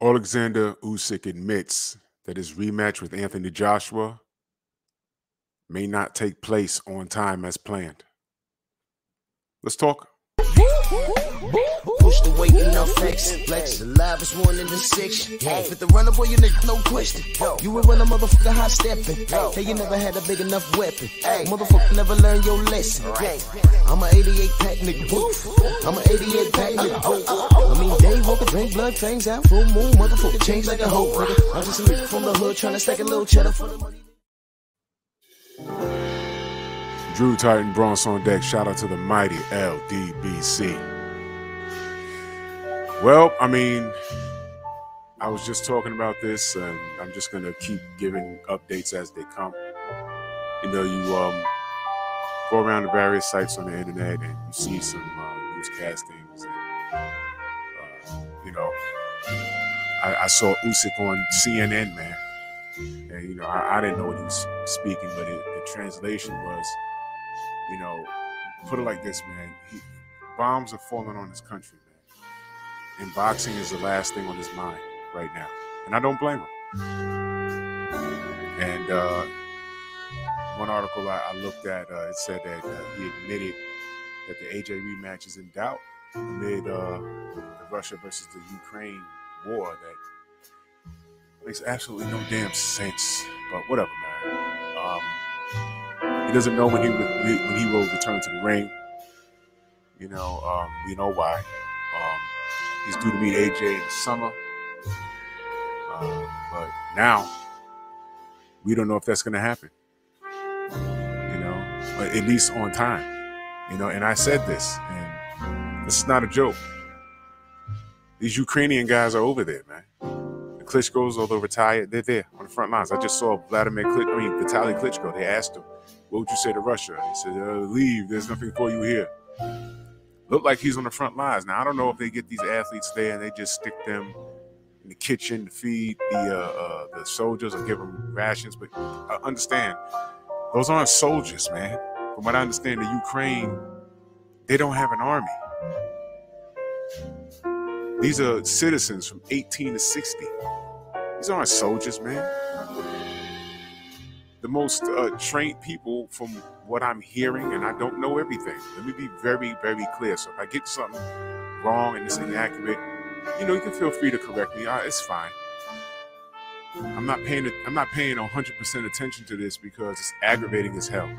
Alexander Usyk admits that his rematch with Anthony Joshua may not take place on time as planned. Let's talk. Push the weight enough flex. Flex the livest one in the section. Fit the runner, boy, you nigga, no question. You will run a motherfucker hot stepping. Hey, you never had a big enough weapon. Motherfucker never learned your lesson. I'm an 88 pack nigga. I'm an 88 pack nigga. I mean, day walker, drink blood, fangs out, full moon, motherfucker change like a hoe. I'm just a nigga from the hood trying to stack a little cheddar for the money. Drew Titan Bronx on deck. Shout out to the mighty LDBC. Well, I mean, I was just talking about this, and I'm just going to keep giving updates as they come. You know, you go around the various sites on the internet and you see some newscastings. And, you know, I saw Usyk on CNN, man. And, you know, I didn't know what he was speaking, but the translation was, you know, put it like this, man. Bombs are falling on this country, man. And boxing is the last thing on his mind right now. And I don't blame him. And one article I looked at, it said that he admitted that the AJ rematch is in doubt amid the Russia versus the Ukraine war that makes absolutely no damn sense. But whatever, man. He doesn't know when he will return to the ring. You know, we know why. He's due to meet AJ in the summer. But now, we don't know if that's going to happen. You know, but at least on time. You know, and I said this, and this is not a joke. These Ukrainian guys are over there, man. The Klitschko's, although retired, they're there on the front lines. I just saw Vitaly Klitschko. They asked him, what would you say to Russia? And he said, leave. There's nothing for you here. Look like he's on the front lines. Now, I don't know if they get these athletes there and they just stick them in the kitchen to feed the soldiers or give them rations. But understand, those aren't soldiers, man. From what I understand, the Ukraine, they don't have an army. These are citizens from 18 to 60. These aren't soldiers, man. The most trained people from what I'm hearing, and I don't know everything. Let me be very, very clear. So if I get something wrong and it's inaccurate, you know, you can feel free to correct me. It's fine. I'm not paying 100% attention to this because it's aggravating as hell.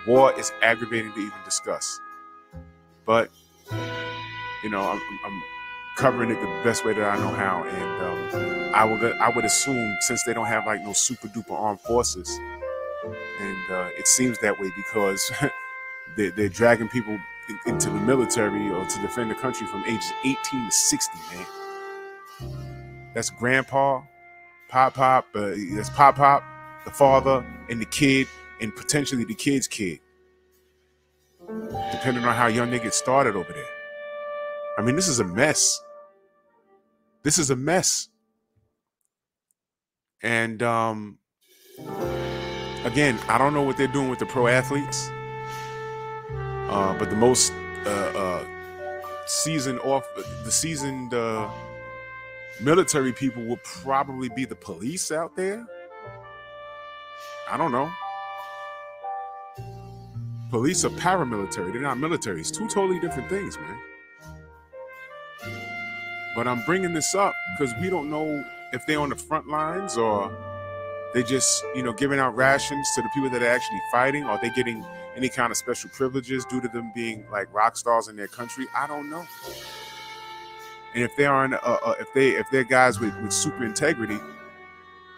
War is aggravating to even discuss. But, you know, I'm covering it the best way that I know how, and I would assume, since they don't have like no super duper armed forces, and it seems that way because they're dragging people into the military or to defend the country from ages 18 to 60, man. That's grandpa, pop, that's pop, the father, and the kid, and potentially the kid's kid, depending on how young they get started over there. I mean, this is a mess. This is a mess. And again, I don't know what they're doing with the pro athletes, but the most seasoned military people will probably be the police out there. I don't know. Police are paramilitary. They're not military. It's two totally different things, man. But I'm bringing this up because we don't know if they're on the front lines or they just, you know, giving out rations to the people that are actually fighting, or they getting any kind of special privileges due to them being like rock stars in their country. I don't know. And if they aren't, if they're guys with super integrity,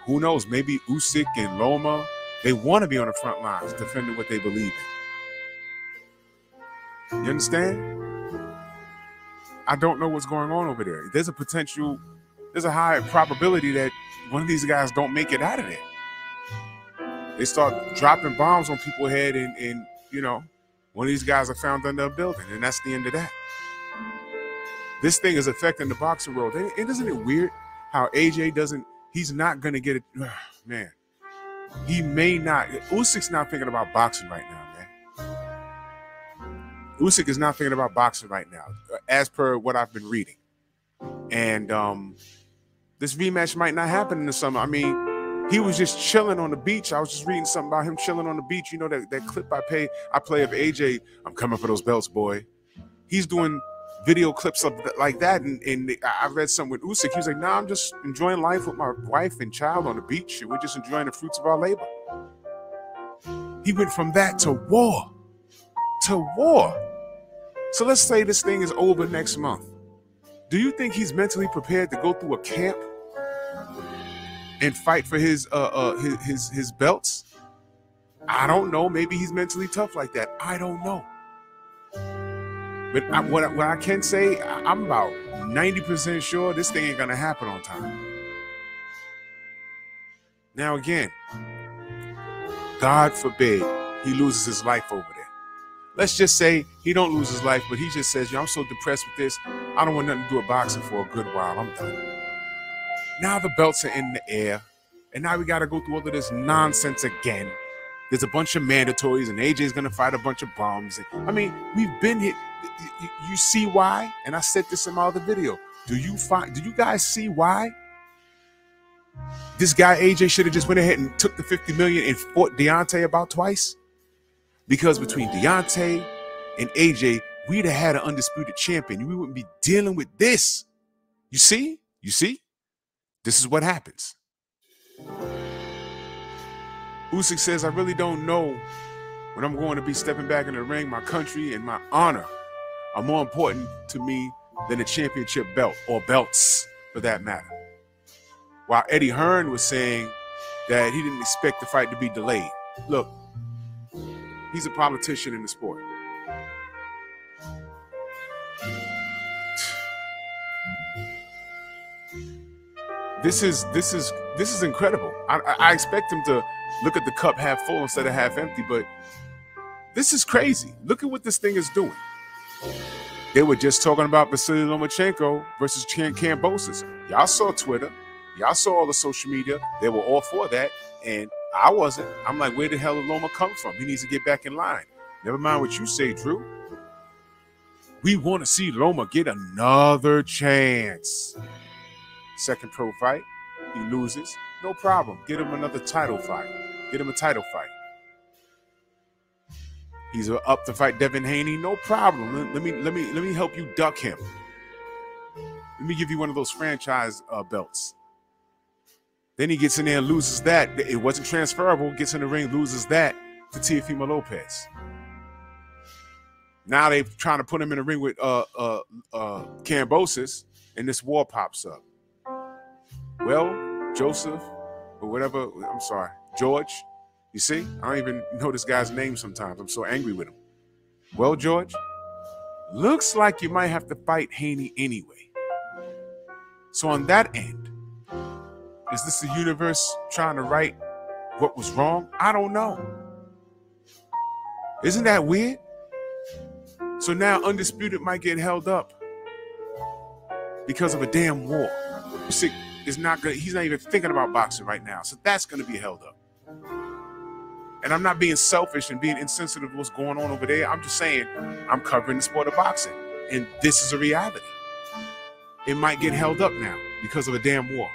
who knows? Maybe Usyk and Loma, they want to be on the front lines defending what they believe in. You understand? I don't know what's going on over there. There's a high probability that one of these guys don't make it out of there. They start dropping bombs on people's head and you know, one of these guys are found under a building, and that's the end of that. This thing is affecting the boxing world. And isn't it weird how AJ he's not going to get it. Man, he may not. Usyk's not thinking about boxing right now, man. Usyk is not thinking about boxing right now, as per what I've been reading. And this rematch might not happen in the summer. I mean, he was just chilling on the beach. I was just reading something about him chilling on the beach. You know that clip I play of AJ, I'm coming for those belts, boy. He's doing video clips of like that. And I read something with Usyk. He was like, nah, I'm just enjoying life with my wife and child on the beach. And we're just enjoying the fruits of our labor. He went from that to war. To war. So let's say this thing is over next month. Do you think he's mentally prepared to go through a camp and fight for his belts? I don't know. Maybe he's mentally tough like that. I don't know. But what I can say, I'm about 90% sure this thing ain't gonna happen on time. Now again, God forbid he loses his life over there. Let's just say he don't lose his life, but he just says, yo, I'm so depressed with this. I don't want nothing to do with boxing for a good while. I'm done. Now the belts are in the air, and now we got to go through all of this nonsense again. There's a bunch of mandatories, and AJ's going to fight a bunch of bums. I mean, we've been hit. You see why? And I said this in my other video. Do you guys see why? This guy AJ should have just went ahead and took the $50 million and fought Deontay about twice. Because between Deontay and AJ, we'd have had an undisputed champion. We wouldn't be dealing with this. You see? You see? This is what happens. Usyk says, I really don't know when I'm going to be stepping back in the ring. My country and my honor are more important to me than a championship belt, or belts for that matter. While Eddie Hearn was saying that he didn't expect the fight to be delayed. Look, he's a politician in the sport. This is incredible. I expect him to look at the cup half full instead of half empty, but this is crazy. Look at what this thing is doing. They were just talking about Vasily Lomachenko versus Kambosos. Y'all saw Twitter. Y'all saw all the social media. They were all for that, and I wasn't. I'm like, where the hell did Loma come from? He needs to get back in line. Never mind what you say, Drew. We want to see Loma get another chance. Second pro fight, he loses. No problem. Get him another title fight. Get him a title fight. He's up to fight Devin Haney. No problem. Let me help you duck him. Let me give you one of those franchise belts. Then he gets in there and loses that. It wasn't transferable. Gets in the ring, loses that to Teofimo Lopez. Now they're trying to put him in the ring with Kambosos, and this war pops up. Well, Joseph, or whatever, I'm sorry, George, you see? I don't even know this guy's name sometimes. I'm so angry with him. Well, George, looks like you might have to fight Haney anyway. So on that end, is this the universe trying to right what was wrong? I don't know. Isn't that weird? So now Undisputed might get held up because of a damn war. Usyk is not good. He's not even thinking about boxing right now. So that's going to be held up. And I'm not being selfish and being insensitive to what's going on over there. I'm just saying I'm covering the sport of boxing. And this is a reality. It might get held up now because of a damn war.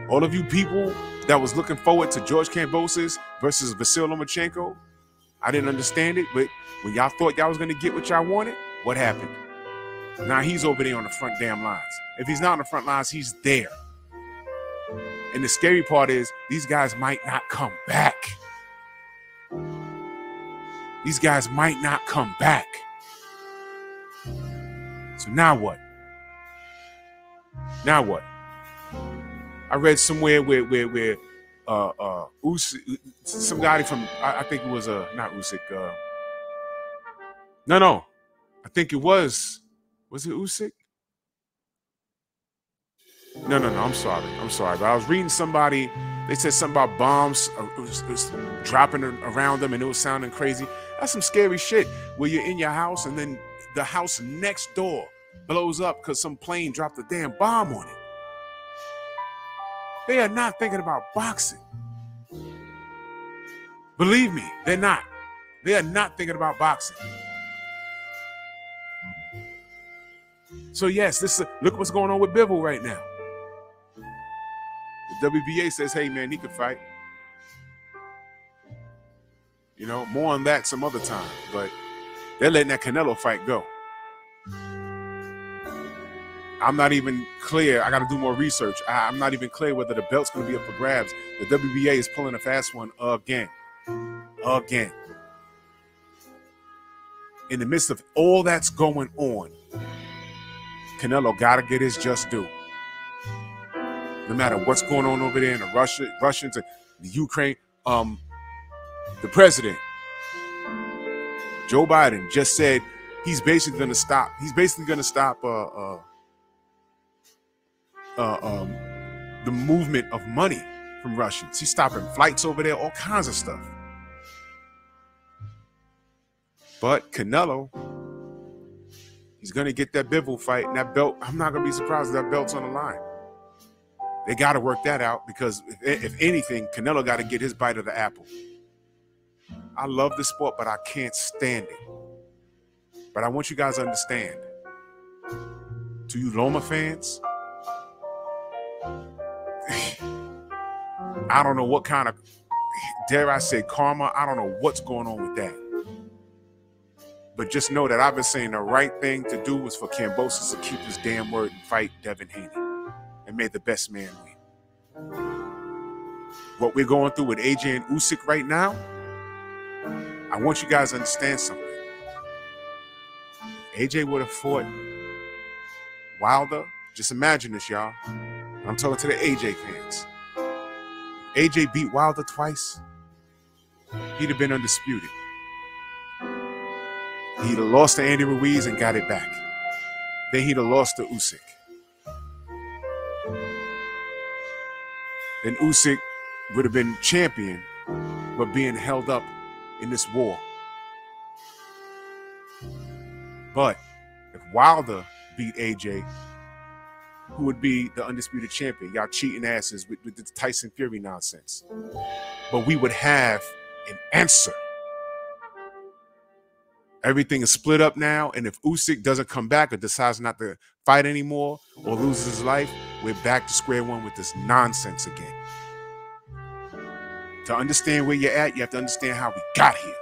All of you people that was looking forward to George Kambosos versus Vasily Lomachenko, I didn't understand it, but when y'all thought y'all was going to get what y'all wanted, what happened? Now he's over there on the front damn lines. If he's not on the front lines, he's there. And the scary part is these guys might not come back. These guys might not come back. So now what? Now what? I read somewhere where Usyk, somebody from, I think it was not Usyk. No, I think it was it Usyk? No, I'm sorry. But I was reading somebody, they said something about bombs was dropping around them and it was sounding crazy. That's some scary shit where you're in your house and then the house next door blows up because some plane dropped a damn bomb on it. They are not thinking about boxing. Believe me, they're not. They are not thinking about boxing. So yes, look what's going on with Bivol right now. The WBA says, hey man, he could fight. You know, more on that some other time, but they're letting that Canelo fight go. I'm not even clear. I got to do more research. I'm not even clear whether the belt's going to be up for grabs. The WBA is pulling a fast one again. Again. In the midst of all that's going on, Canelo got to get his just due. No matter what's going on over there in the Russians and the Ukraine, the president, Joe Biden, just said he's basically going to stop. He's basically going to stop the movement of money from Russians. He's stopping flights over there, all kinds of stuff. But Canelo, he's going to get that Bivol fight, and that belt, I'm not going to be surprised if that belt's on the line. They got to work that out because if anything, Canelo got to get his bite of the apple. I love this sport, but I can't stand it. But I want you guys to understand, to you Loma fans, I don't know what kind of, dare I say, karma. I don't know what's going on with that. But just know that I've been saying the right thing to do was for Kambosos to keep his damn word and fight Devin Haney. And made the best man win. What we're going through with AJ and Usyk right now, I want you guys to understand something. AJ would have fought Wilder. Just imagine this, y'all. I'm talking to the AJ fans. AJ beat Wilder twice. He'd have been undisputed. He'd have lost to Andy Ruiz and got it back. Then he'd have lost to Usyk. Then Usyk would have been champion, but being held up in this war. But if Wilder beat AJ, who would be the undisputed champion? Y'all cheating asses with the Tyson Fury nonsense. But we would have an answer. Everything is split up now, and if Usyk doesn't come back or decides not to fight anymore or loses his life, we're back to square one with this nonsense again. To understand where you're at, you have to understand how we got here.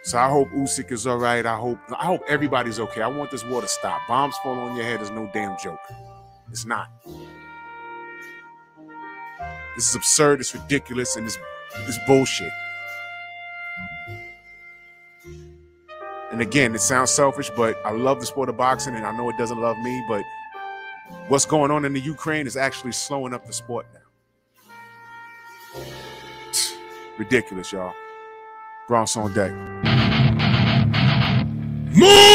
So I hope Usyk is all right. I hope everybody's okay. I want this war to stop. Bombs fall on your head is no damn joke. It's not. This is absurd, it's ridiculous, and it's bullshit. And again, it sounds selfish, but I love the sport of boxing, and I know it doesn't love me, but what's going on in the Ukraine is actually slowing up the sport now. Ridiculous, y'all. Bronx on deck. Move!